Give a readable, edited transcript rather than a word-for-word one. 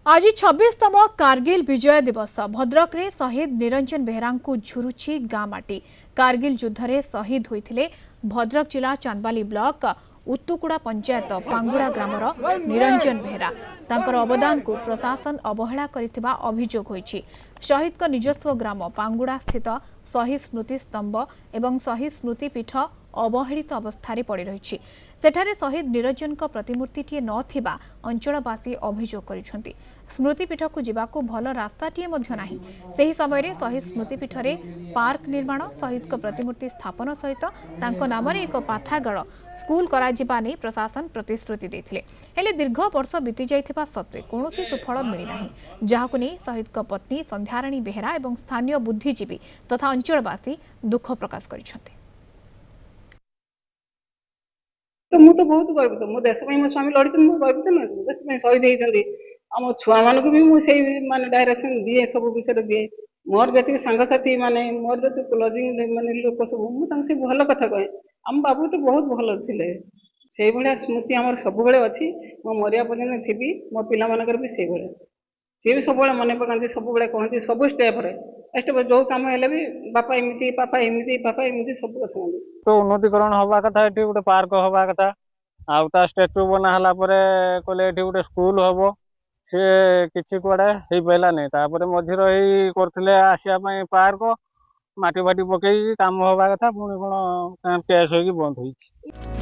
आज 26तम कारगिल विजय दिवस भद्रक रे शहीद निरंजन बेहरा को झुरुची गाँ माटी। कारगिल युद्ध रे शहीद होइथिले भद्रक जिला चांदबाली ब्लॉक उत्तुकुड़ा पंचायत पांगुड़ा ग्रामर निरंजन बेहरा। तांकर अवदान को प्रशासन अवहेला करिथिबा अभियोग होइछि। शहीद का निजस्व ग्राम पांगुड़ा स्थित शहीद स्मृति स्तंभ एवं शहीद स्मृति पीठ अवहेलित अवस्था पड़ रही। सेठारे शहीद निरंजन प्रतिमूर्तिटीए नथिबा अंचलवासी अभियोग करिसेंति। स्मृतिपीठ को जीवाकू भल रास्ताटीए मध्य नाही। सेही समय रे शहीद स्मृतिपीठ रे पार्क निर्माण शहीद प्रतिमूर्ति स्थापन सहित तांको नाम रे एक पाठागार स्कूल कराजिबा नै प्रशासन प्रतिश्रुति देथिले। हेले दीर्घ वर्ष बीती जाइथिबा सत्वे कोनोसी सुफल मिली नाही, जाहाकू नै शहीद पत्नी संध्याराणी बेहरा एवं स्थानीय बुद्धिजीवी तथा अंचलवासी दुख प्रकाश करिसेंति। तो मुझे बहुत गर्वित मो देश मो स्वामी लड़ी मुझे गर्वित ना देश शहीद होती आम छुआ मान भी मुझे माने डायरेक्शन दिए सब विषय दिए मोर जी सांगसाथी माने मोर जो क्लोजिंग माने लोक सब मुझे भल कथा कहे आम बाबू तो बहुत भल थे से भाया स्मृति आम सब अच्छी मो मरिया पर्यटन थी मो पिला मानकर भी से भाया सी भी सब मन पकाती सब कहते सब स्टेप्रे स्टेप जो कम है भी बापा एमती पापा एमती पापा एमती सब कथा तो उन्नतिकरण हवा कथा ये गोटे पार्क हवा कथा आउता स्टेचू बनाला कहले ये गोटे स्कूल हम सी किसी कुआडे हो पारा नहीं तापर मझी रही करते आसापी पार्क माटी फाटी पकई कम हवा कथा पुणी कौन केस हो बंद हो।